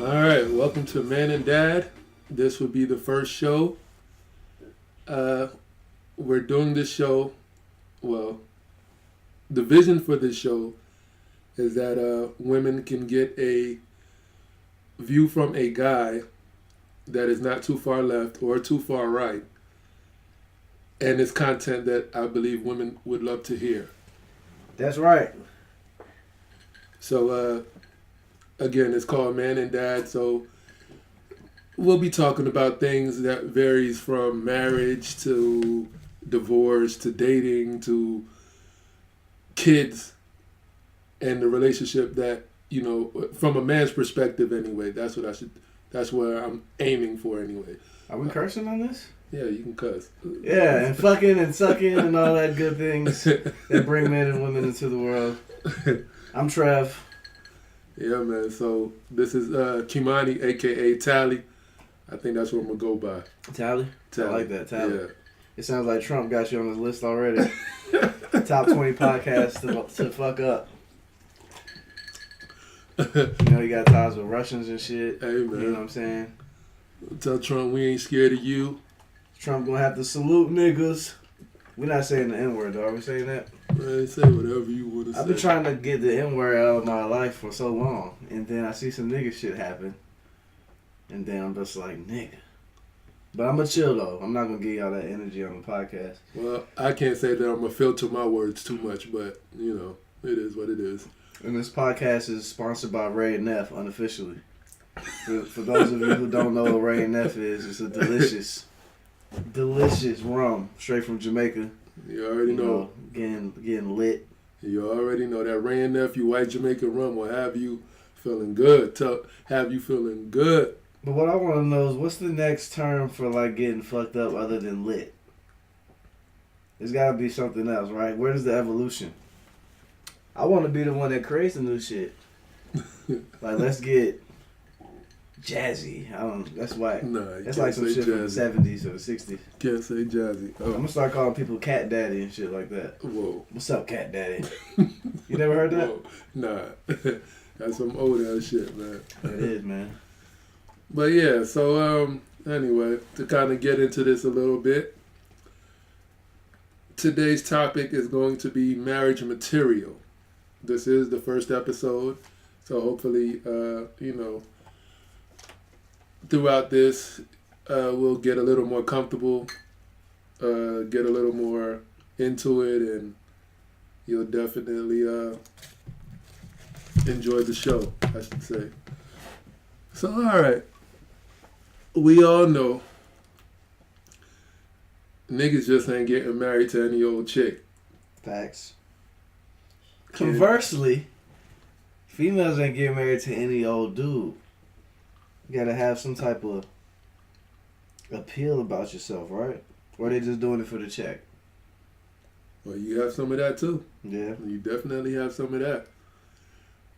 All right, welcome to Man and Dad. This will be the first show. We're doing this show, well, the vision for this show is that women can get a view from a guy that is not too far left or too far right. And it's content that I believe women would love to hear. That's right. So, again, it's called Man and Dad. So we'll be talking about things that varies from marriage to divorce to dating to kids and the relationship that, you know, from a man's perspective anyway. That's where I'm aiming for anyway. Are we cursing on this? Yeah, you can cuss. Yeah, and fucking and sucking and all that good things that bring men and women into the world. I'm Trev. Yeah, man. So this is Kimani, a.k.a. Tally. I think that's what I'm going to go by. Tally? I like that, Tally. Yeah. It sounds like Trump got you on his list already. Top 20 podcasts to fuck up. You know, he got ties with Russians and shit. Hey, man. You know what I'm saying? Tell Trump we ain't scared of you. Trump gonna have to salute niggas. We're not saying the N-word, though. Are we saying that? Man, say whatever you want to say. I've been trying to get the N-word out of my life for so long. And then I see some nigga shit happen. And then I'm just like, nigga. But I'm going to chill, though. I'm not going to give y'all that energy on the podcast. Well, I can't say that I'm going to filter my words too much, but, you know, it is what it is. And this podcast is sponsored by Ray and Neff, unofficially. For those of you who don't know what Ray and Neff is, it's a delicious rum straight from Jamaica. You already know. Getting lit. You already know that Ray and Nephew white Jamaican rum will have you feeling good. Have you feeling good. But what I want to know is what's the next term for like getting fucked up other than lit? There's got to be something else, right? Where's the evolution? I want to be the one that creates the new shit. Like, let's get jazzy. That's whack. Nah, that's like some shit jazzy. From the 70s or the 60s. Can't say jazzy. I'm going to start calling people Cat Daddy and shit like that. Whoa. What's up, Cat Daddy? You never heard that? Whoa. Nah. That's some old ass shit, man. It is, man. But yeah, so anyway, to kind of get into this a little bit, today's topic is going to be marriage material. This is the first episode, so hopefully, you know, throughout this, we'll get a little more comfortable, get a little more into it, and you'll definitely enjoy the show, I should say. So, all right. We all know niggas just ain't getting married to any old chick. Facts. Conversely, females ain't getting married to any old dude. You gotta have some type of appeal about yourself, right? Or they just doing it for the check. Well, you have some of that too. Yeah. You definitely have some of that.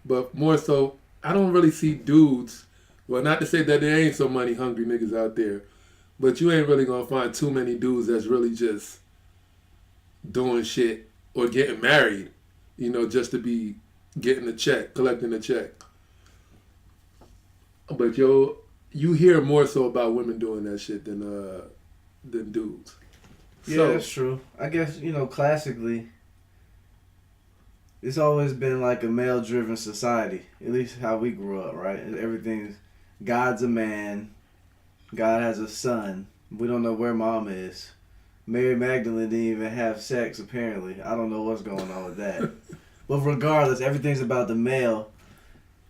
But more so, I don't really see dudes. Well, not to say that there ain't so many hungry niggas out there, but you ain't really gonna find too many dudes that's really just doing shit or getting married, you know, just to be getting a check, collecting a check. But you hear more so about women doing that shit than dudes. Yeah, So, that's true. I guess, you know, classically, it's always been like a male-driven society, at least how we grew up, right? Everything's God's a man. God has a son. We don't know where mom is. Mary Magdalene didn't even have sex, apparently. I don't know what's going on with that. But regardless, everything's about the male.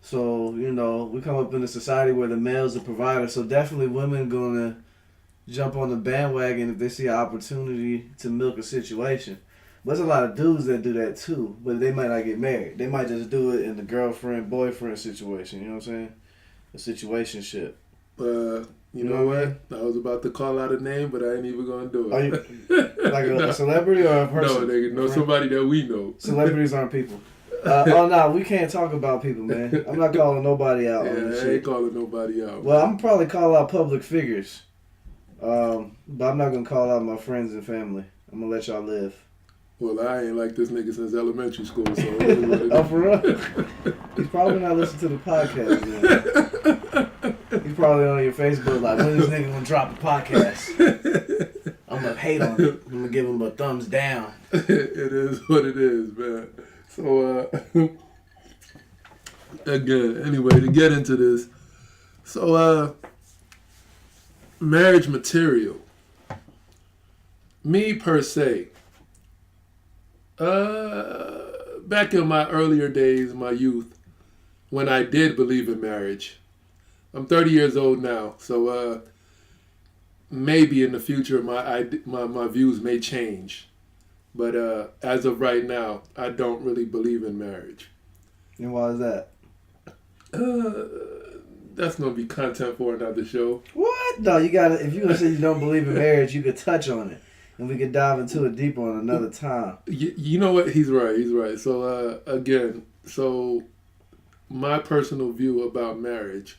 So, you know, we come up in a society where the male's the provider. So definitely women going to jump on the bandwagon if they see an opportunity to milk a situation. But there's a lot of dudes that do that too. But they might not get married. They might just do it in the girlfriend-boyfriend situation. You know what I'm saying? A situationship. you know what? I was about to call out a name, but I ain't even gonna do it. Are you like a celebrity or a person? No, nigga, no, somebody that we know. Celebrities aren't people. Oh no, we can't talk about people, man. I'm not calling nobody out. Yeah, on this I shit. ain't calling nobody out. Well, I'm probably call out public figures, but I'm not gonna call out my friends and family. I'm gonna let y'all live. Well, I ain't like this nigga since elementary school, so. Oh, for real? He's probably not listening to the podcast, man. probably on your Facebook like, when this nigga gonna drop a podcast? I'm gonna hate on it. I'm gonna give him a thumbs down. It is what it is, man. So, again, anyway, to get into this. So, marriage material. Me, per se. Back in my earlier days, my youth, when I did believe in marriage. I'm 30 years old now, so maybe in the future my views may change. But as of right now, I don't really believe in marriage. And why is that? That's gonna be content for another show. What? No, you gotta. If you're gonna say you don't believe in marriage, you could touch on it, and we could dive into it deeper on another time. You know what? He's right. So again, my personal view about marriage,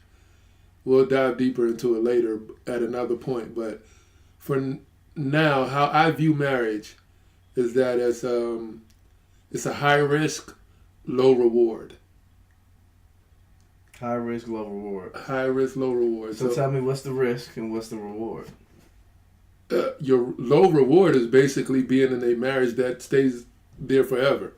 we'll dive deeper into it later at another point. But for now, how I view marriage is that it's a high risk, low reward. High risk, low reward. High risk, low reward. So tell me, what's the risk and what's the reward? Your low reward is basically being in a marriage that stays there forever.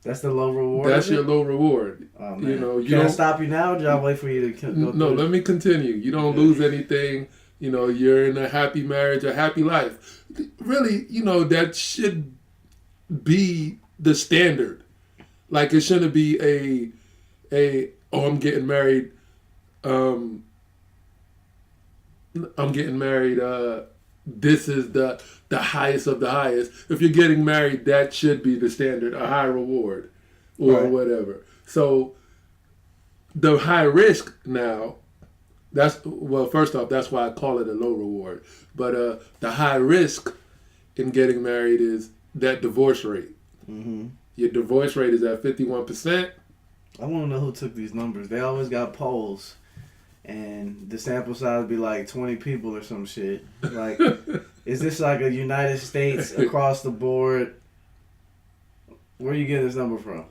That's the low reward? That's your low reward. Oh, man. You know, Can I stop you now, or did I wait for you to go No, let me continue. You don't lose anything. You know, you're in a happy marriage, a happy life. Really, you know, that should be the standard. Like, it shouldn't be I'm getting married. I'm getting married. This is the highest of the highest. If you're getting married, that should be the standard, a high reward or whatever. So the high risk now, first off, that's why I call it a low reward. But the high risk in getting married is that divorce rate. Mm-hmm. Your divorce rate is at 51%. I want to know who took these numbers. They always got polls, and the sample size would be like 20 people or some shit. Like, is this like a United States across the board? Where are you getting this number from?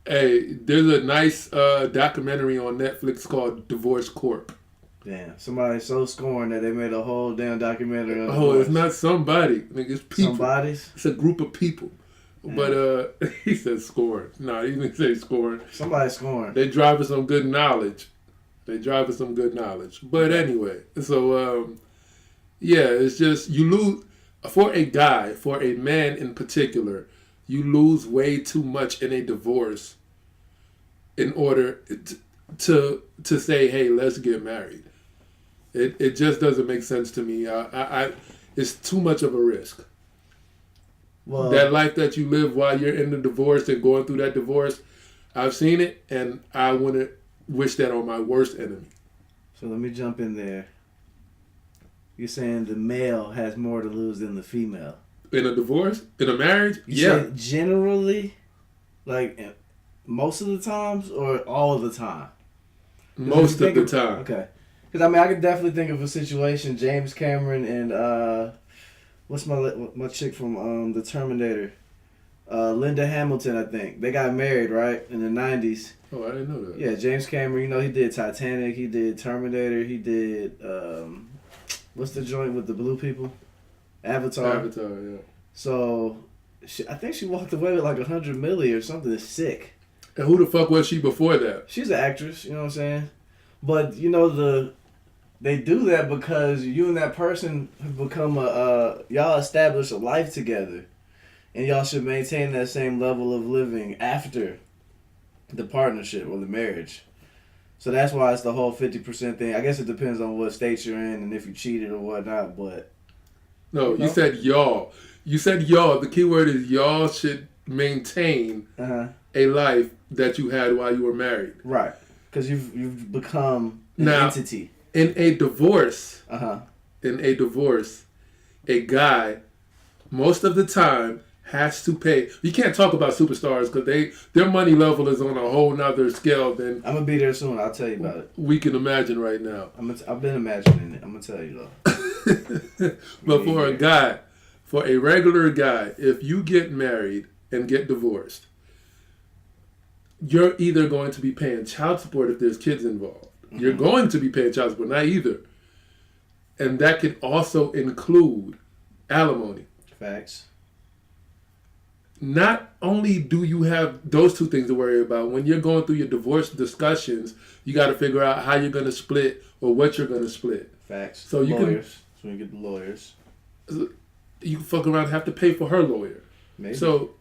Hey, there's a nice documentary on Netflix called Divorce Corp. Damn, somebody's so scorned that they made a whole damn documentary on divorce. It's not somebody. It's people. Somebody's? It's a group of people. Yeah. But he said scorned. No, he didn't say scorned. Somebody's scorned. They driving some good knowledge. But anyway, so yeah, it's just you lose for a man in particular, you lose way too much in a divorce in order to say, hey, let's get married. It just doesn't make sense to me. It's too much of a risk. Well, that life that you live while you're in the divorce and going through that divorce, I've seen it, and I wouldn't wish that on my worst enemy. So let me jump in there. You're saying the male has more to lose than the female. In a divorce? In a marriage? You say generally? Like, most of the times or all of the time? Most of the time. Okay. Because, I mean, I could definitely think of a situation, James Cameron and, what's my chick from the Terminator? Linda Hamilton, I think. They got married, right, in the 90s. Oh, I didn't know that. Yeah, James Cameron, you know, he did Titanic, he did Terminator, he did, what's the joint with the blue people? Avatar, yeah. So, I think she walked away with like $100 million or something. It's sick. And who the fuck was she before that? She's an actress, you know what I'm saying? But, you know, they do that because you and that person have become y'all establish a life together. And y'all should maintain that same level of living after the partnership or the marriage. So that's why it's the whole 50% thing. I guess it depends on what state you're in and if you cheated or whatnot, but... No, you said y'all. You said y'all. The key word is y'all should maintain a life that you had while you were married. Right. Because you've become an entity. In a divorce, a guy, most of the time, has to pay. You can't talk about superstars because their money level is on a whole nother scale than... I'm going to be there soon. I'll tell you about it. We can imagine right now. I've been imagining it. I'm going to tell you, though. But for a regular guy, if you get married and get divorced, you're either going to be paying child support if there's kids involved. You're going to be paying child support, not either. And that could also include alimony. Facts. Not only do you have those two things to worry about, when you're going through your divorce discussions, you got to figure out how you're going to split or what you're going to split. Facts. So you lawyers. So you get the lawyers. You can fuck around and have to pay for her lawyer. Maybe. So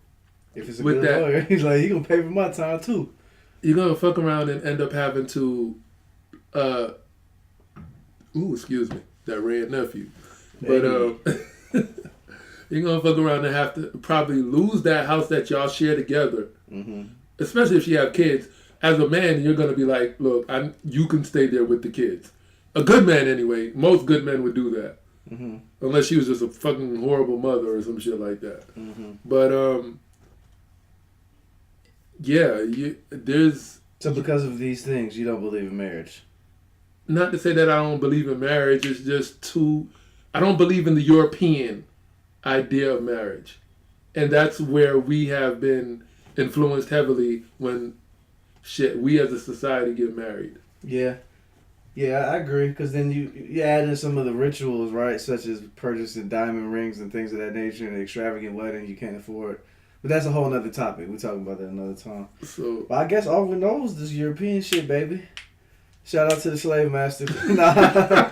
if it's a good lawyer, he's like, he going to pay for my time too. You're going to fuck around and end up having to, excuse me, that red nephew. But, you're going to fuck around and have to probably lose that house that y'all share together. Mm-hmm. Especially if you have kids. As a man, you're going to be like, look, you can stay there with the kids. A good man, anyway. Most good men would do that. Mm-hmm. Unless she was just a fucking horrible mother or some shit like that. Mm-hmm. But, yeah, there's... So because of these things, you don't believe in marriage? Not to say that I don't believe in marriage. It's just I don't believe in the European idea of marriage. And that's where we have been influenced heavily when we as a society get married. Yeah. Yeah, I agree. Because then you add in some of the rituals, right? Such as purchasing diamond rings and things of that nature and extravagant wedding you can't afford. But that's a whole nother topic. We'll talk about that another time. But I guess all we know is this European shit, baby. Shout out to the slave master. Nah,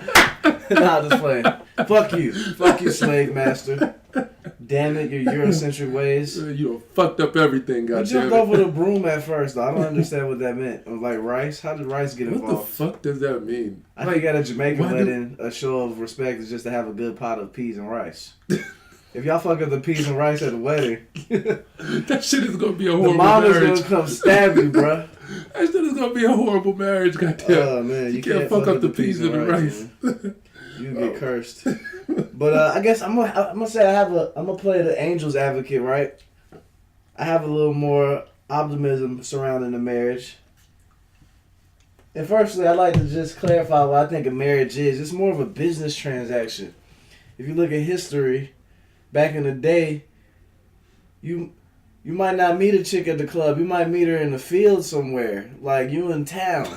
just playing. Fuck you. Fuck you, slave master. Damn it, your Eurocentric ways. You done fucked up everything, goddamn. You jumped over the broom at first, though. I don't understand what that meant. Like rice? How did rice get involved? What the fuck does that mean? I think at a Jamaican wedding, a show of respect is just to have a good pot of peas and rice. If y'all fuck up the peas and rice at the wedding, that shit is gonna be a horrible marriage. The mama's marriage. gonna come stab you, bruh. That shit is gonna be a horrible marriage, goddamn. Oh man, you can't fuck up the peas and the rice. You get cursed. But I guess I'm gonna say I'm gonna play the angel's advocate, right? I have a little more optimism surrounding the marriage. And firstly, I'd like to just clarify what I think a marriage is. It's more of a business transaction. If you look at history, back in the day, you might not meet a chick at the club. You might meet her in the field somewhere, like you in town.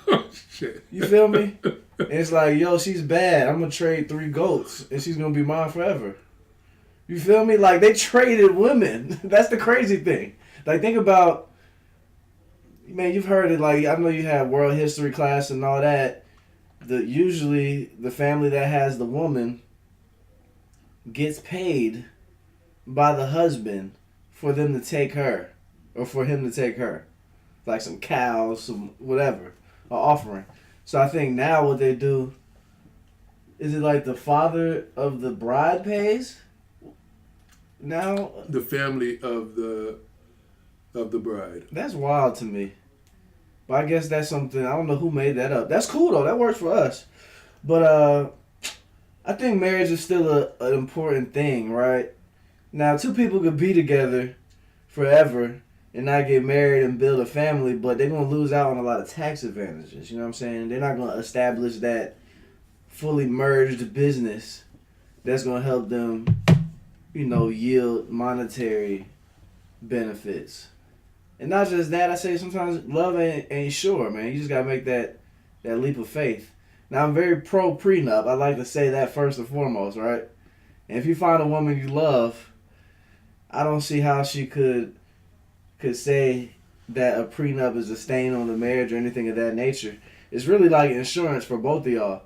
Oh shit! You feel me? And it's like, yo, she's bad. I'm gonna trade 3 goats, and she's gonna be mine forever. You feel me? Like they traded women. That's the crazy thing. Like think about, man. You've heard it. Like I know you had world history class and all that. Usually the family that has the woman gets paid by the husband for them to take her, or for him to take her, like some cows, some whatever, an offering. So I think now what they do, is it like the father of the bride pays? Now the family of the bride. That's wild to me. But I guess that's something, I don't know who made that up. That's cool though, that works for us. But I think marriage is still an important thing, right? Now 2 people could be together forever and not get married and build a family, but they're going to lose out on a lot of tax advantages. You know what I'm saying? They're not going to establish that fully merged business that's going to help them, yield monetary benefits. And not just that, I say sometimes love ain't sure, man. You just got to make that leap of faith. Now, I'm very pro prenup. I like to say that first and foremost, right? And if you find a woman you love, I don't see how she could say that a prenup is a stain on the marriage or anything of that nature. It's really like insurance for both of y'all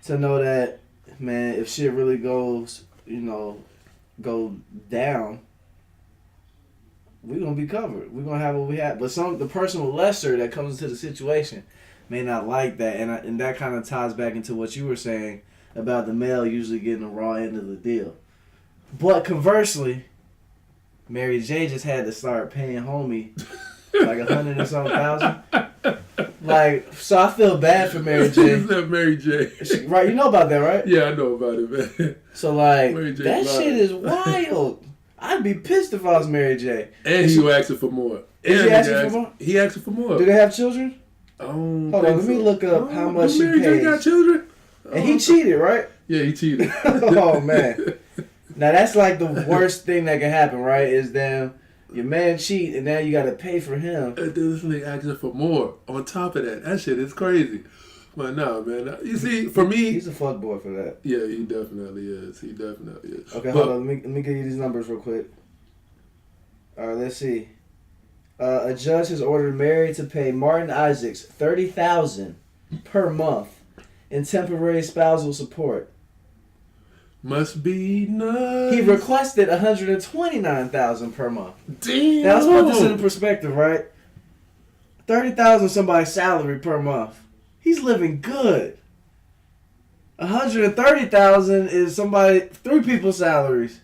to know that, man, if shit really goes, go down, we're going to be covered. We're going to have what we have. But the person with lesser that comes into the situation may not like that. And that kind of ties back into what you were saying about the male usually getting the raw end of the deal. But conversely, Mary J just had to start paying homie like 100 or something thousand. Like, so I feel bad for Mary J. Who's that Mary J? Right, you know about that, right? Yeah, I know about it, man. So like, that shit is wild. I'd be pissed if I was Mary J. And he was asking for more. Is he asking for more? He asking for more. Do they have children? Hold on, let me look up how much she pays. Mary J got children? And he cheated, right? Yeah, he cheated. Oh, man. Now, that's like the worst thing that can happen, right? Is then your man cheat, and now you got to pay for him. And then this nigga asking for more on top of that. That shit is crazy. But no, man. You see, for me, He's a fuck boy for that. yeah, he definitely is. He definitely is. Okay, But, hold on. Let me give you these numbers real quick. All right, let's see. A judge has ordered Mary to pay Martin Isaacs $30,000 per month in temporary spousal support. must be nice. He requested $129,000 per month. Damn. Now let's put this into perspective, right? $30,000 somebody's salary per month. He's living good. $130,000 is three people's salaries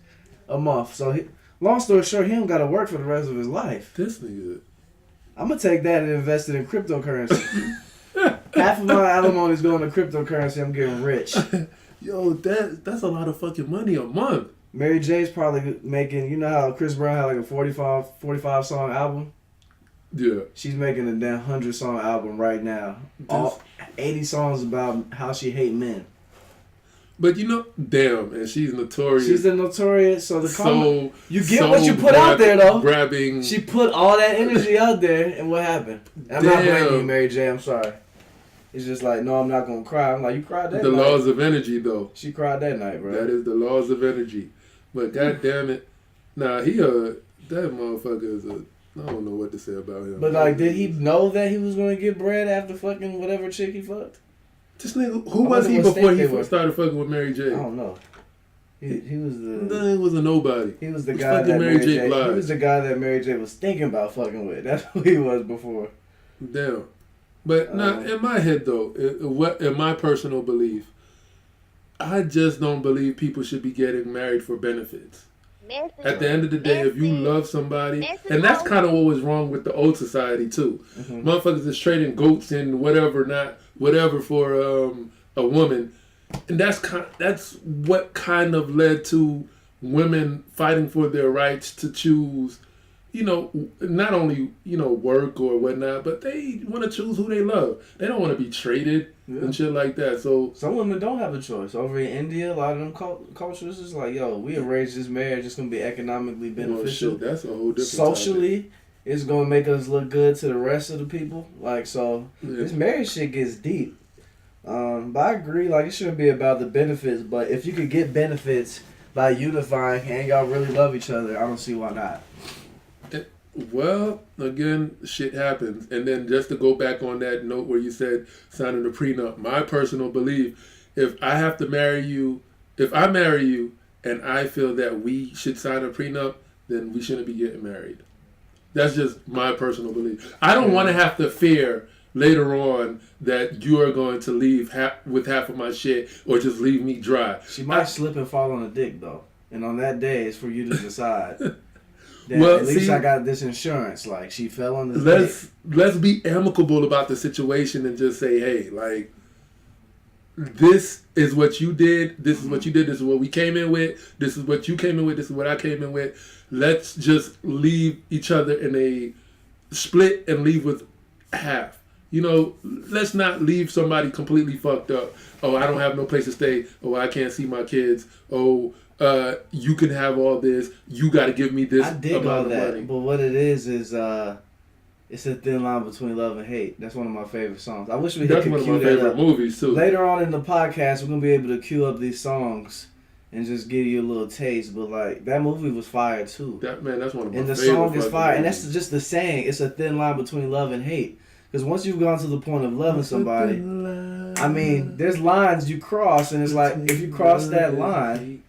a month. So, long story short, he don't got to work for the rest of his life. This nigga. I'm gonna take that and invest it in cryptocurrency. Half of my alimony is going to cryptocurrency. I'm getting rich. Yo, that's a lot of fucking money a month. Mary J's probably making. You know how Chris Brown had like a 45 song album. Yeah. She's making a damn 100 song album right now. All 80 songs about how she hate men. But you know, damn, and she's notorious. She's the notorious. So the comment, you get so what you put out there though. Grabbing. She put all that energy out there, and what happened? I'm not blaming you, Mary J. I'm sorry. It's just like, no, I'm not gonna cry. I'm like, you cried that the night. laws of energy, though. She cried that night, bro. That is the laws of energy. But god damn it, nah, that motherfucker is I don't know what to say about him. But like, did he know that he was gonna get bread after fucking whatever chick he fucked? This nigga, who was he before he started fucking with Mary J? I don't know. He was the. No, he was a nobody. He was the guy that Mary J. He was the guy that Mary J. was thinking about fucking with. That's who he was before. Damn. But now, in my head though, in my personal belief, I just don't believe people should be getting married for benefits. At the end of the day, if you love somebody, and that's kind of what was wrong with the old society too. Mm-hmm. Motherfuckers is trading goats and whatever for a woman, and that's what kind of led to women fighting for their rights to choose. You know, not only work or whatnot, but they want to choose who they love. They don't want to be traded and shit like that. So some women don't have a choice. Over in India, a lot of them cultures is like, yo, we arrange this marriage. It's gonna be economically beneficial. Well, shit, that's a whole different. Socially, topic. It's gonna make us look good to the rest of the people. Like so, this marriage shit gets deep. But I agree. Like it shouldn't be about the benefits. But if you could get benefits by unifying and y'all really love each other, I don't see why not. Well, again, shit happens. And then just to go back on that note where you said signing a prenup, my personal belief, if I marry you and I feel that we should sign a prenup, then we shouldn't be getting married. That's just my personal belief. I don't want to have to fear later on that you are going to leave with half of my shit or just leave me dry. She might slip and fall on a dick, though. And on that day, it's for you to decide. Well, at least I got this insurance. Like she fell on this. Let's be amicable about the situation and just say, hey, like, this is what you did. This is what you did. This is what we came in with. This is what you came in with. This is what I came in with. Let's just leave each other in a split and leave with half. You know, let's not leave somebody completely fucked up. Oh, I don't have no place to stay. Oh, I can't see my kids. Oh. You can have all this. You got to give me this I dig all amount that, of money. But what it is it's a thin line between love and hate. That's one of my favorite songs. I wish we could cue that up. That's one of my favorite movies too. Later on in the podcast, we're gonna be able to cue up these songs and just give you a little taste. But like that movie was fire too. That's one of my favorite. And the song is fire, and that's just the saying. It's a thin line between love and hate. Because once you've gone to the point of loving somebody, I mean, there's lines you cross, and it's like if you cross that line.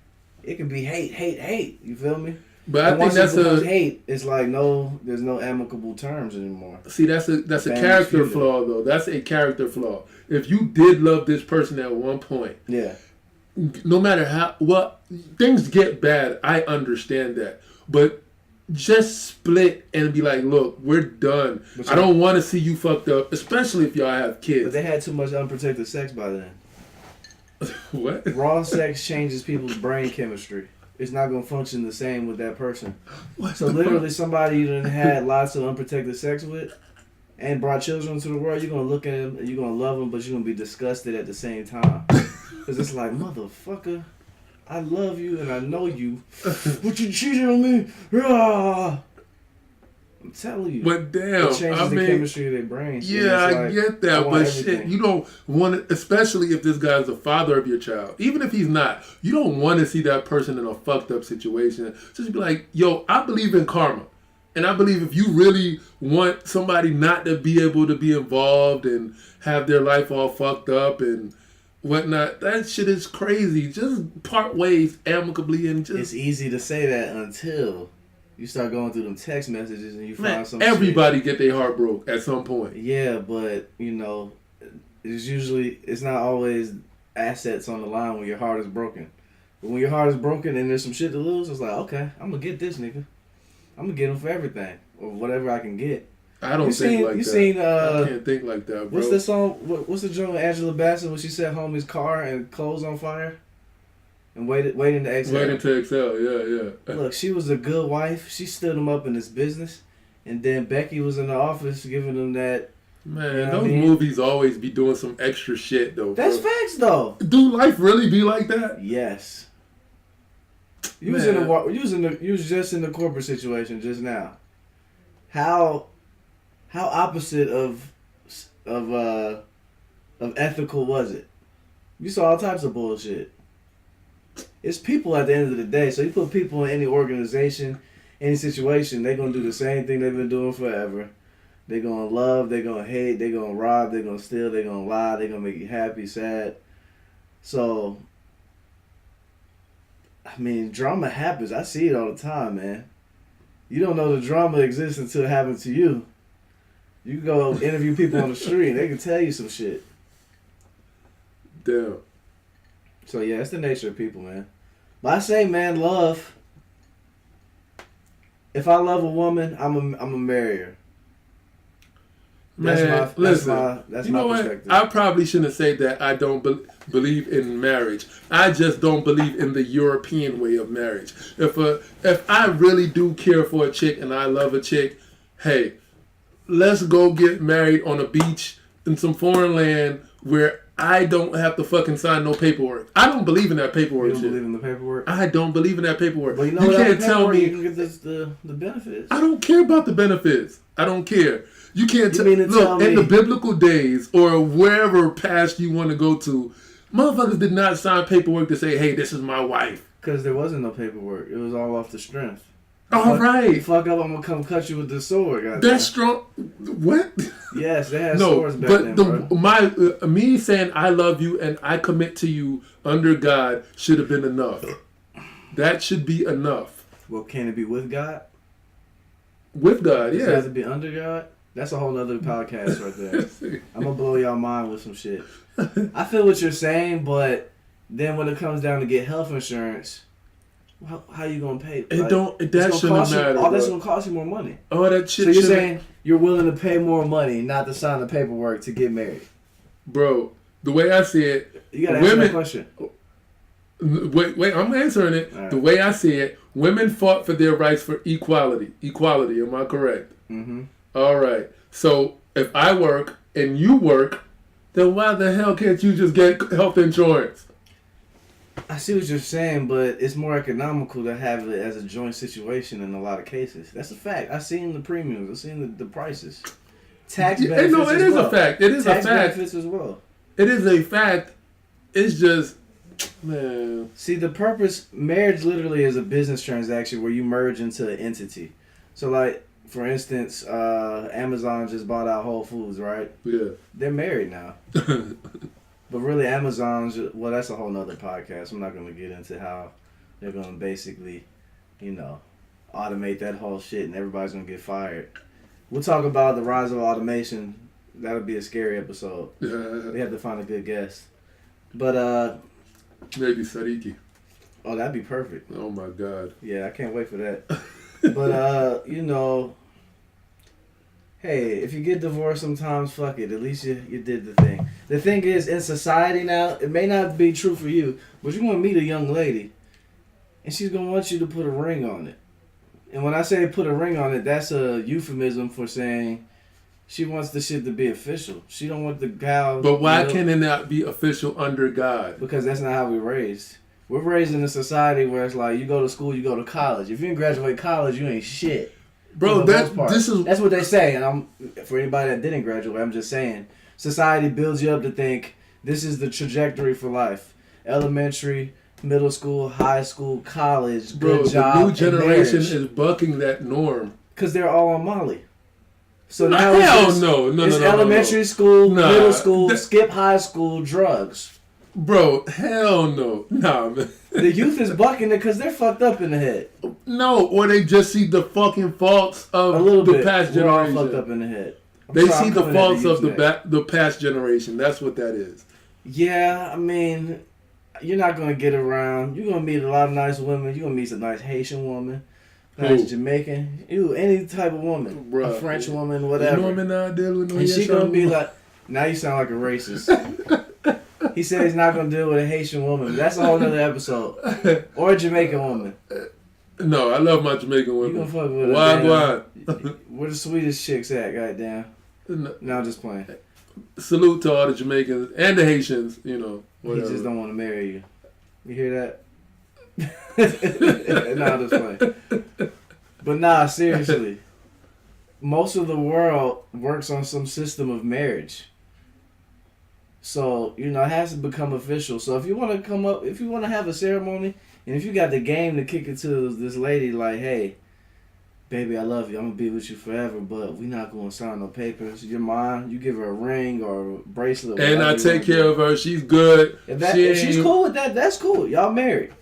It could be hate. You feel me? But I think that's hate. It's like there's no amicable terms anymore. See, that's a character flaw though. That's a character flaw. If you did love this person at one point, no matter what things get bad, I understand that. But just split and be like, look, we're done. I don't want to see you fucked up, especially if y'all have kids. But they had too much unprotected sex by then. What? Raw sex changes people's brain chemistry. It's not going to function the same with that person. So literally somebody you done had lots of unprotected sex with and brought children into the world, you're going to look at them and you're going to love them, but you're going to be disgusted at the same time. Because it's like, motherfucker, I love you and I know you, but you cheated on me. I'm telling you. But damn, it changes the chemistry of their brains. Yeah, I get that, but shit, you don't want it, especially if this guy's the father of your child. Even if he's not, you don't want to see that person in a fucked up situation. Just be like, yo, I believe in karma. And I believe if you really want somebody not to be able to be involved and have their life all fucked up and whatnot, that shit is crazy. Just part ways amicably and just... It's easy to say that until you start going through them text messages and you find some everybody shit. Get their heart broke at some point. Yeah, but, it's not always assets on the line when your heart is broken. But when your heart is broken and there's some shit to lose, it's like, okay, I'm going to get this nigga. I'm going to get him for everything. Or whatever I can get. I don't think like that. I can't think like that, bro. What's the song? What's the joint with Angela Bassett when she set homie's car and clothes on fire? And waiting to exhale. Waiting to exhale, yeah. Look, she was a good wife. She stood him up in his business. And then Becky was in the office giving him that. Man, those movies always be doing some extra shit, though. That's facts, though. Do life really be like that? Yes. You was just in the corporate situation just now. How opposite of ethical was it? You saw all types of bullshit. It's people at the end of the day. So you put people in any organization, any situation, they're going to do the same thing they've been doing forever. They're going to love, they're going to hate, they're going to rob, they're going to steal, they're going to lie, they're going to make you happy, sad. So, I mean, drama happens. I see it all the time, man. You don't know the drama exists until it happens to you. You can go interview people on the street and they can tell you some shit. Damn. So, yeah, it's the nature of people, man. But I say, man, love. If I love a woman, I'm a marry her. That's my perspective. I probably shouldn't say that I don't believe in marriage. I just don't believe in the European way of marriage. If I really do care for a chick and I love a chick, hey, let's go get married on a beach in some foreign land where I don't have to fucking sign no paperwork. I don't believe in that paperwork. You don't believe in the paperwork? I don't believe in that paperwork. But you can't tell me you can get the benefits. I don't care about the benefits. I don't care. You can't tell me. Look, in the biblical days or wherever past you want to go to, motherfuckers did not sign paperwork to say, hey, this is my wife. Because there wasn't no paperwork. It was all off the strength. All right. You fuck up, I'm going to come cut you with the sword. Goddamn. That's strong. What? Yes, they had swords back then, bro. Me saying I love you and I commit to you under God should have been enough. That should be enough. Well, can it be with God? With God, yeah. Does it have to be under God? That's a whole nother podcast right there. I'm going to blow y'all mind with some shit. I feel what you're saying, but then when it comes down to get health insurance, how you going to pay? That shouldn't matter. All that's going to cost you more money. Oh, that shit. So you're saying you're willing to pay more money not to sign the paperwork to get married? Bro, the way I see it, you got to answer that question. Wait, I'm answering it. Right. The way I see it, women fought for their rights for equality. Equality, am I correct? Mm-hmm. All right. So if I work and you work, then why the hell can't you just get health insurance? I see what you're saying, but it's more economical to have it as a joint situation in a lot of cases. That's a fact. I've seen the premiums. I've seen the prices. Tax benefits no, it is a fact. It is a fact. Tax benefits as well. It is a fact. It's just, man. See, the purpose, marriage literally is a business transaction where you merge into an entity. So, like, for instance, Amazon just bought out Whole Foods, right? Yeah. They're married now. But really, Amazon's, well, that's a whole nother podcast. I'm not going to get into how they're going to basically, automate that whole shit and everybody's going to get fired. We'll talk about the rise of automation. That'll be a scary episode. We have to find a good guest. But, maybe Sariki. Oh, that'd be perfect. Oh, my God. Yeah, I can't wait for that. But, hey, if you get divorced sometimes, fuck it. At least you did the thing. The thing is, in society now, it may not be true for you, but you're going to meet a young lady, and she's going to want you to put a ring on it. And when I say put a ring on it, that's a euphemism for saying she wants the shit to be official. She don't want the gal... But why can it not be official under God? Because that's not how we're raised. We're raised in a society where it's like, you go to school, you go to college. If you didn't graduate college, you ain't shit. Bro, that's what they say. And for anybody that didn't graduate, I'm just saying, society builds you up to think this is the trajectory for life. Elementary, middle school, high school, college, good job, the new generation is bucking that norm. Because they're all on Molly. So now it's elementary school, middle school, skip high school, drugs. Bro, hell no. Nah, man. The youth is bucking it because they're fucked up in the head. No, or they just see the fucking faults of past generation. We're all fucked up in the head. They see the faults of the past generation. That's what that is. Yeah, I mean, you're not going to get around. You're going to meet a lot of nice women. You're going to meet a nice Haitian woman, nice Jamaican, any type of woman. Bruh, a French woman, whatever. Woman out there with no and she's going to be like, now you sound like a racist. He said he's not going to deal with a Haitian woman. That's a whole other episode. Or a Jamaican woman. No, I love my Jamaican women. You gonna fuck with Wagwan. Where the sweetest chicks at, goddamn? No, I'm just playing. Salute to all the Jamaicans and the Haitians, whatever. He just don't want to marry you. You hear that? No, I'm just playing. But nah, seriously. Most of the world works on some system of marriage. So, it has to become official. So if you want to have a ceremony, and if you got the game to kick it to this lady like, hey, baby, I love you. I'm going to be with you forever, but we not going to sign no papers. You're mine. You give her a ring or a bracelet. And I take care of her. She's good. If she's cool with that, that's cool. Y'all married.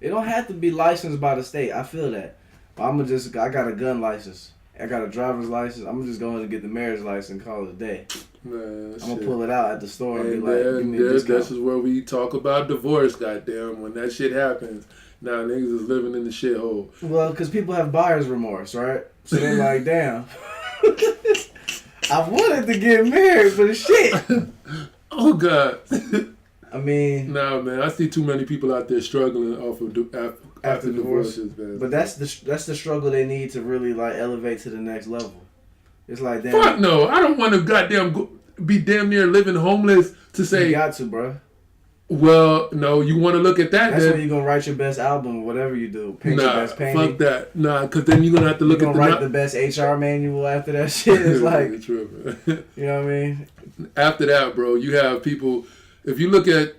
It don't have to be licensed by the state. I feel that. But I got a gun license. I got a driver's license. I'm just going to get the marriage license and call it a day. Man, I'm going to pull it out at the store and be like, give me a discount. This is where we talk about divorce, goddamn. When that shit happens, now niggas is living in the shithole. Well, because people have buyer's remorse, right? So they're like, damn. I wanted to get married, but shit. Oh, God. I mean... Nah, man, I see too many people out there struggling off of after divorces, man. But that's the struggle they need to really, elevate to the next level. It's like, damn. Fuck no. I don't want to goddamn be damn near living homeless to say... You got to, bro. Well, no, you want to look at that. That's when you're going to write your best album, whatever you do. Paint your best painting. Fuck that. Nah, because then you're going to have to look at write the best HR manual after that shit. It's like... True, you know what I mean? After that, bro, you have people... If you look at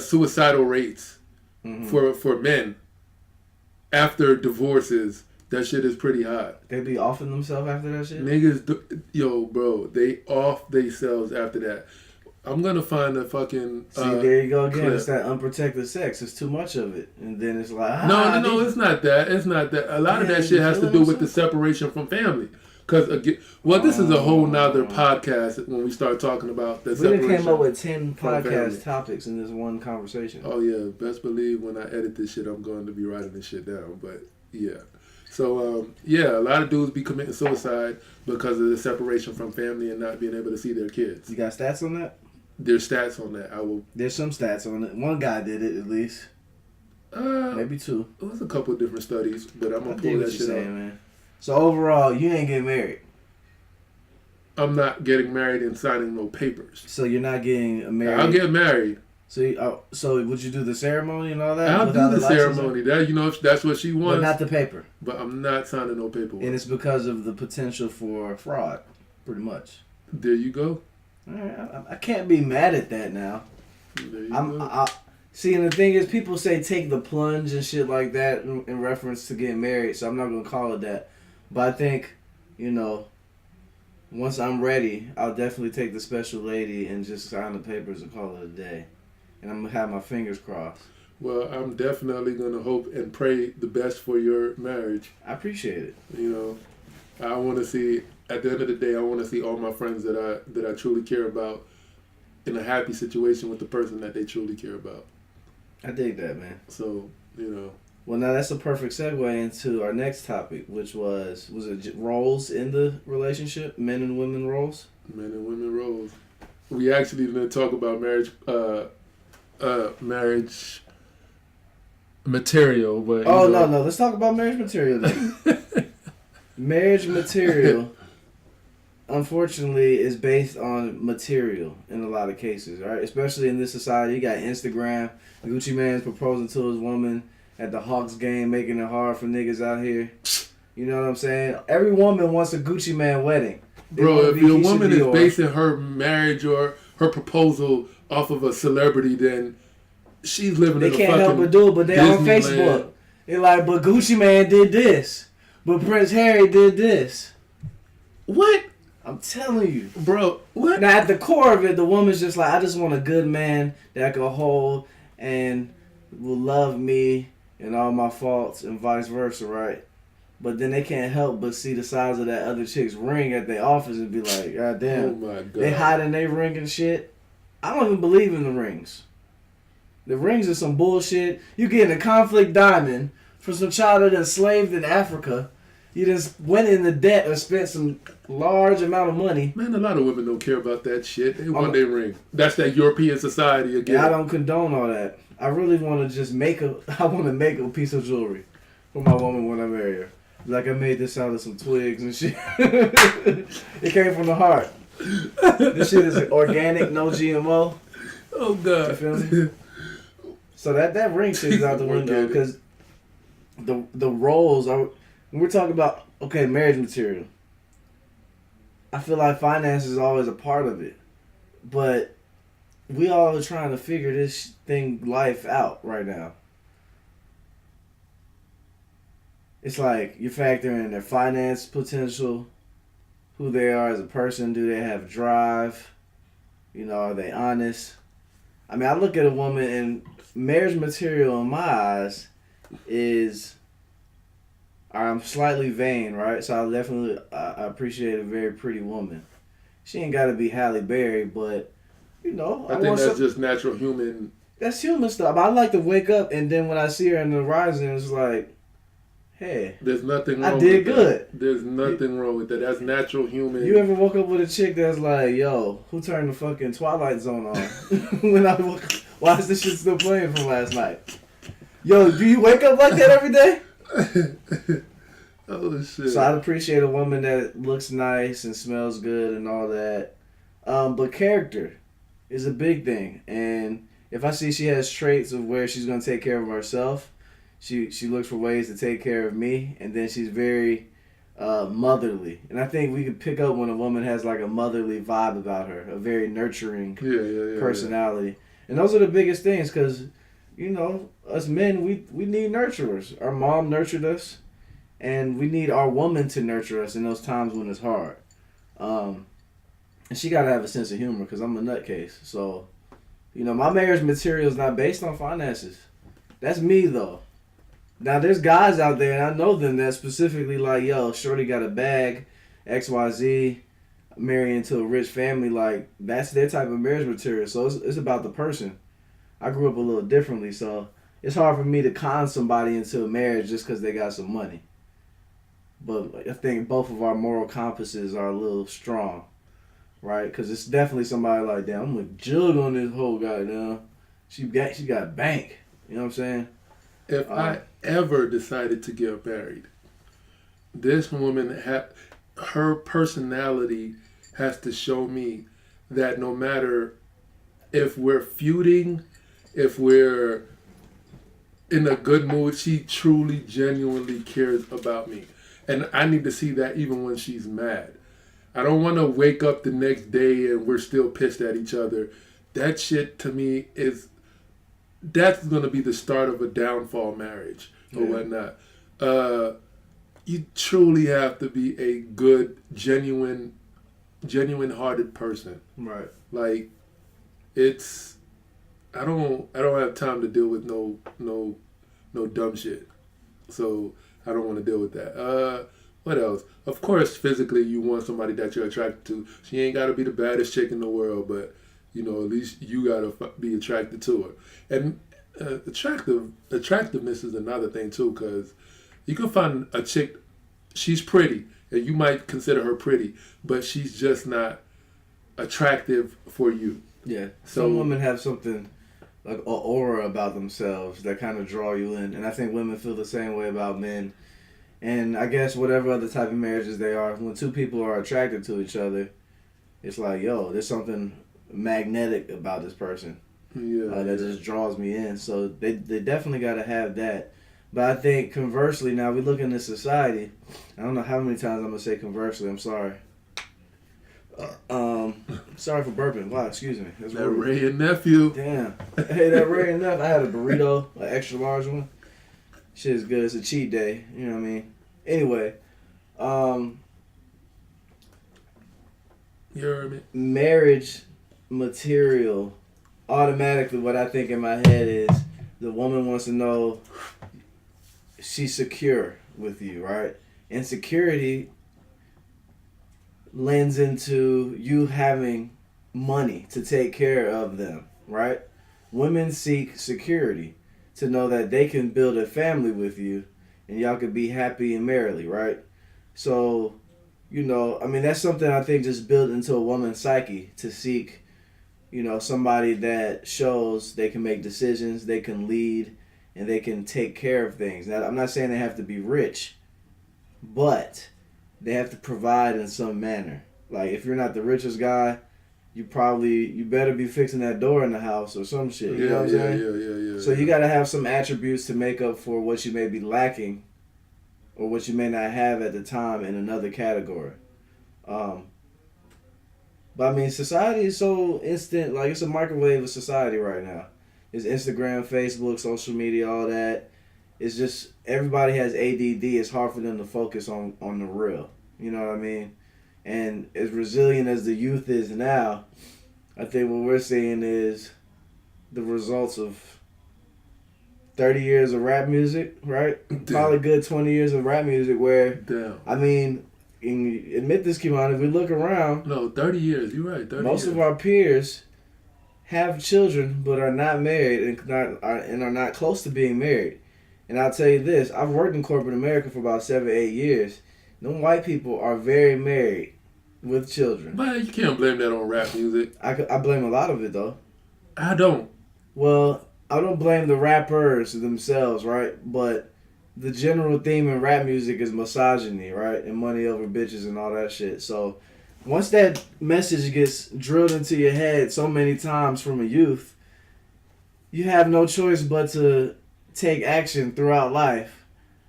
suicidal rates for men after divorces... That shit is pretty hot. They be offing themselves after that shit? Niggas, bro, they off themselves after that. I'm going to find a fucking See, there you go again. clip. It's that unprotected sex. It's too much of it. And then it's like, No, it's not that. It's not that. A lot of that shit has to do with the separation from family. Because, again, this is a whole nother podcast when we start talking about the separation. We came up with 10 podcast topics in this one conversation. Oh, yeah. Best believe when I edit this shit, I'm going to be writing this shit down. But, yeah. So, a lot of dudes be committing suicide because of the separation from family and not being able to see their kids. You got stats on that? There's stats on that. There's some stats on it. One guy did it, at least. Maybe two. It was a couple of different studies, but I'm going to pull that shit out. Man. So, overall, you ain't getting married. I'm not getting married and signing no papers. So, you're not getting married? I'll get married. So would you do the ceremony and all that? I'll do the ceremony. That if that's what she wants. But not the paper. But I'm not signing no paperwork. And it's because of the potential for fraud, pretty much. There you go. All right, I can't be mad at that now. There you go. See, and the thing is, people say take the plunge and shit like that in reference to getting married, so I'm not going to call it that. But I think, once I'm ready, I'll definitely take the special lady and just sign the papers and call it a day. And I'm going to have my fingers crossed. Well, I'm definitely going to hope and pray the best for your marriage. I appreciate it. I want to see, at the end of the day, I want to see all my friends that I truly care about in a happy situation with the person that they truly care about. I dig that, man. So, Well, now that's a perfect segue into our next topic, which was it roles in the relationship? Men and women roles? Men and women roles. We actually didn't talk about marriage material, but no, let's talk about marriage material then. Marriage material, unfortunately, is based on material in a lot of cases, right? Especially in this society. You got Instagram, Gucci Mane's proposing to his woman at the Hawks game, making it hard for niggas out here. You know what I'm saying? Every woman wants a Gucci Man wedding. They Bro, wanna if be your Keisha woman is Dior. basing her marriage or her proposal off of a celebrity, then she's living They in a can't help fucking but do it, but they on Disneyland. Facebook. They're like, but Gucci Man did this. But Prince Harry did this. What? I'm telling you. Bro, what? Now, at the core of it, the woman's just like, I just want a good man that I can hold and will love me and all my faults and vice versa, right? But then they can't help but see the size of that other chick's ring at their office and be like, God Oh damn, my God. they hiding their ring and shit. I don't even believe in the rings. The rings are some bullshit. You getting a conflict diamond for some child that's enslaved in Africa. You just went into debt or spent some large amount of money. Man, a lot of women don't care about that shit. They want their ring. That's that European society again. And I don't condone all that. I really want to just I want to make a piece of jewelry for my woman when I marry her. Like I made this out of some twigs and shit. It came from the heart. This shit is organic, no GMO. Oh God. You feel me? So that ring shit is out the window because the roles are. When we're talking about marriage material, I feel like finance is always a part of it, but we all are trying to figure this life out right now. It's like you factor in their finance potential, who they are as a person, do they have drive, are they honest? I mean, I look at a woman and marriage material in my eyes is, I'm slightly vain, right? So I appreciate a very pretty woman. She ain't got to be Halle Berry, but, I think that's just natural human. That's human stuff. I like to wake up and then when I see her in the horizon, it's like, hey, there's nothing wrong I did with good. That. There's nothing wrong with that. That's natural human. You ever woke up with a chick that's like, yo, who turned the fucking Twilight Zone on? When I woke up, why is this shit still playing from last night? Yo, do you wake up like that every day? Oh shit. So I'd appreciate a woman that looks nice and smells good and all that. But character is a big thing. And if I see she has traits of where she's going to take care of herself, she looks for ways to take care of me, and then she's very motherly. And I think we could pick up when a woman has like a motherly vibe about her, a very nurturing personality. Yeah. And those are the biggest things because, us men, we need nurturers. Our mom nurtured us, and we need our woman to nurture us in those times when it's hard. And she got to have a sense of humor because I'm a nutcase. So, my marriage material is not based on finances. That's me, though. Now, there's guys out there, and I know them, that specifically like, yo, shorty got a bag, XYZ, marrying into a rich family. Like, that's their type of marriage material. So, it's about the person. I grew up a little differently, so it's hard for me to con somebody into a marriage just because they got some money. But I think both of our moral compasses are a little strong, right? Because it's definitely somebody like, damn, I'm going to jug on this whole goddamn. She got bank. You know what I'm saying? If I ever decided to get married, this woman, her personality has to show me that no matter if we're feuding, if we're in a good mood, she truly, genuinely cares about me. And I need to see that even when she's mad. I don't want to wake up the next day and we're still pissed at each other. That shit to me that's going to be the start of a downfall marriage or whatnot. You truly have to be a good, genuine hearted person. Right. Like, I don't have time to deal with no dumb shit. So I don't want to deal with that. What else? Of course, physically, you want somebody that you're attracted to. She ain't got to be the baddest chick in the world, but at least you got to be attracted to her. And attractiveness is another thing too, because you can find a chick, she's pretty, and you might consider her pretty, but she's just not attractive for you. Yeah. Some women have something like an aura about themselves that kind of draw you in, and I think women feel the same way about men. And I guess whatever other type of marriages they are, when two people are attracted to each other, it's like, yo, there's something magnetic about this person. Yeah. That just draws me in. So they definitely got to have that. But I think conversely, now we look into society. I don't know how many times I'm gonna say conversely. I'm sorry. Sorry for burping. Wow, excuse me. That's That rude. Ray and nephew. Damn. Hey, that Ray enough. I had a burrito, an extra large one. Shit is good. It's a cheat day. You know what I mean? Anyway, You heard me? marriage material. Automatically, what I think in my head is the woman wants to know she's secure with you, right? And security lends into you having money to take care of them, right? Women seek security to know that they can build a family with you and y'all could be happy and merrily, right? So, I mean, that's something I think just built into a woman's psyche to seek, somebody that shows they can make decisions, they can lead, and they can take care of things. Now, I'm not saying they have to be rich, but they have to provide in some manner. Like, if you're not the richest guy, you better be fixing that door in the house or some shit. You know what I'm saying? Yeah. So you got to have some attributes to make up for what you may be lacking or what you may not have at the time in another category. But I mean, society is so instant. Like, it's a microwave of society right now. It's Instagram, Facebook, social media, all that. It's just everybody has ADD. It's hard for them to focus on the real. You know what I mean? And as resilient as the youth is now, I think what we're seeing is the results of 30 years of rap music, right? Damn. Probably good 20 years of rap music where, Damn. I mean, admit this, Kimon, if we look around, No, 30 years. You're right. 30 most years. of our peers have children but are not married and are not close to being married. And I'll tell you this, I've worked in corporate America for about 7-8 years. Them white people are very married with children. But you can't blame that on rap music. I blame a lot of it, though. I don't. Well, I don't blame the rappers themselves, right? But the general theme in rap music is misogyny, right? And money over bitches and all that shit. So once that message gets drilled into your head so many times from a youth, you have no choice but to take action throughout life,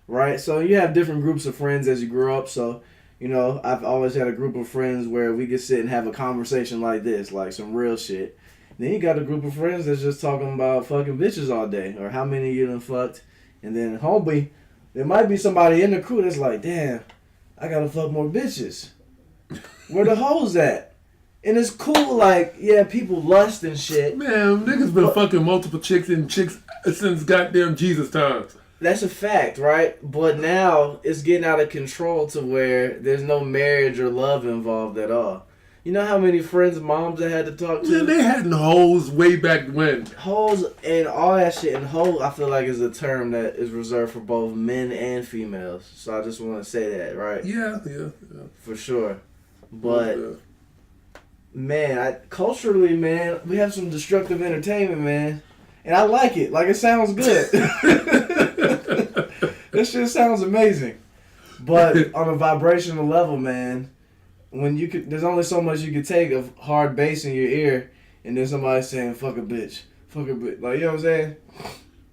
right? So you have different groups of friends as you grow up. So, I've always had a group of friends where we could sit and have a conversation like this, like some real shit. Then you got a group of friends that's just talking about fucking bitches all day, or how many you done fucked. And then, homie, there might be somebody in the crew that's like, damn, I gotta fuck more bitches. Where the hoes at? And it's cool, like, yeah, people lust and shit. Man, niggas been fucking multiple chicks since goddamn Jesus times. That's a fact, right? But now it's getting out of control to where there's no marriage or love involved at all. You know how many friends' moms I had to talk to? Man, they had hoes way back when. Hoes and all that shit. And hoe, I feel like, is a term that is reserved for both men and females. So I just want to say that, right? Yeah. For sure. But, Yeah. man, culturally, man, we have some destructive entertainment, man. And I like it. Like, it sounds good. This shit sounds amazing. But on a vibrational level, man, there's only so much you can take of hard bass in your ear, and then somebody saying, fuck a bitch. Like, you know what I'm saying?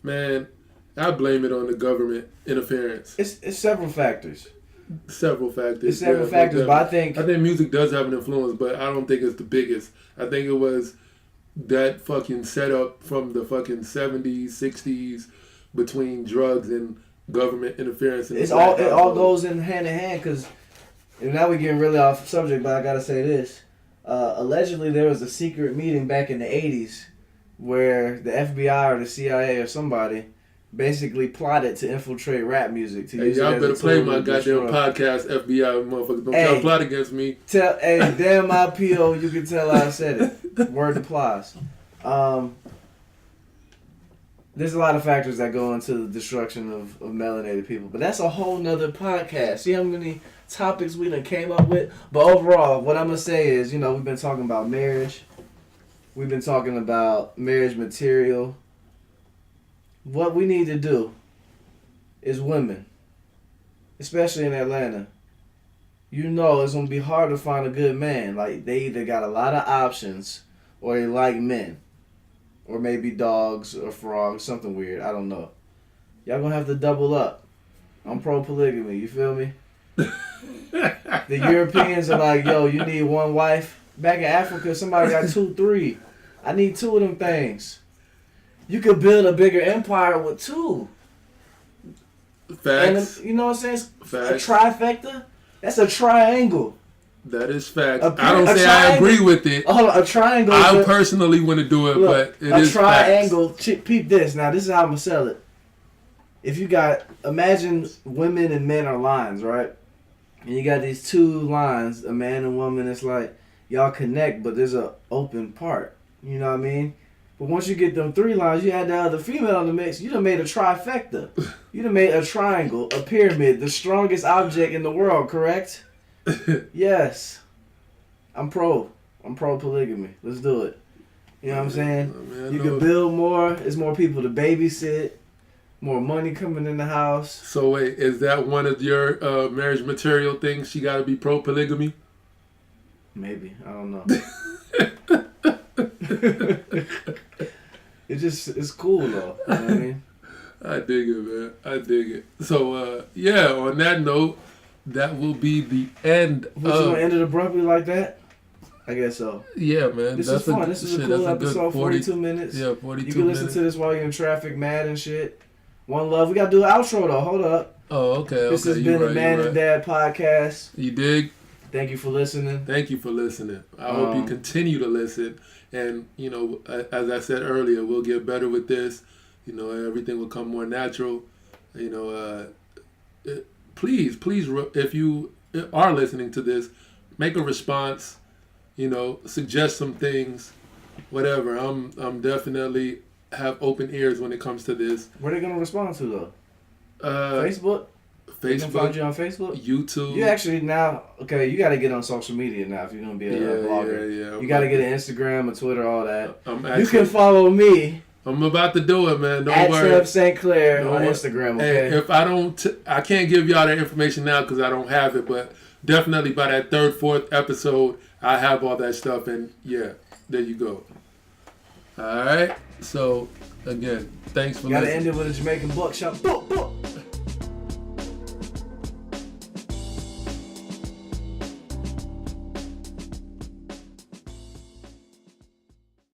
Man, I blame it on the government interference. It's several factors. Several factors. It's several factors, but I think music does have an influence, but I don't think it's the biggest. I think it was that fucking setup from the fucking 70s, 60s between drugs and government interference. it all goes in hand in hand, because now we're getting really off subject, but I gotta say this. Allegedly, there was a secret meeting back in the 80s where the FBI or the CIA or somebody basically plotted to infiltrate rap music. Hey, y'all better play my goddamn podcast, FBI motherfuckers. Don't y'all plot against me. Damn my PO, you can tell I said it. Word applies. There's a lot of factors that go into the destruction of melanated people, but that's a whole nother podcast. See how many topics we done came up with? But overall, what I'm going to say is, we've been talking about marriage. We've been talking about marriage material. What we need to do is women, especially in Atlanta, it's going to be hard to find a good man. Like, they either got a lot of options or they like men. Or maybe dogs or frogs, something weird. I don't know. y'all gonna have to double up. I'm pro polygamy. You feel me? The Europeans are like, yo, you need one wife. Back in Africa, somebody got 2, 3. I need 2 of them things. You could build a bigger empire with 2. Facts. And you know what I'm saying? Facts. A trifecta. That's a triangle. That is facts. A I don't say I agree with it. Hold on, a triangle. I personally want to do it, look, but it is facts. A triangle. Peep this. Now, this is how I'm going to sell it. If you got, imagine women and men are lines, right? And you got these 2 lines, a man and woman. It's like y'all connect, but there's a open part. You know what I mean? But once you get them 3 lines, you had the other female in the mix. You done made a trifecta. You done made a triangle, a pyramid, the strongest object in the world. Correct? Yes. I'm pro polygamy. Let's do it. You know what I'm saying? Man, you can build more. There's more people to babysit. More money coming in the house. So wait, is that one of your marriage material things? She got to be pro polygamy? Maybe. I don't know. It's cool though. You know what I mean? I dig it, man. I dig it. So yeah, on that note, that will be the end Was you gonna end it abruptly like that? I guess so. Yeah, man. This is fun. This is a cool episode. 42 minutes. Yeah, 42 minutes. You can listen to this while you're in traffic, mad and shit. One love. We gotta do an outro though. Hold up. Oh, okay. This has been the Man and Dad podcast. You dig? Thank you for listening. Thank you for listening. I hope you continue to listen. And, you know, as I said earlier, we'll get better with this. You know, everything will come more natural. You know, please, if you are listening to this, make a response. You know, suggest some things, whatever. I'm definitely have open ears when it comes to this. What are they gonna respond to though? Facebook. They can find you on Facebook, YouTube. You actually now you got to get on social media now if you're gonna be a blogger. Yeah. You got to get an Instagram, a Twitter, all that. You can follow me. I'm about to do it, man. Don't worry. At St. Clair on Instagram. Okay. Hey, if I don't, I can't give y'all that information now because I don't have it. But definitely by that 3rd, 4th episode, I have all that stuff. And yeah, there you go. All right. So again, thanks for listening. Gotta end it with a Jamaican buckshot. Book.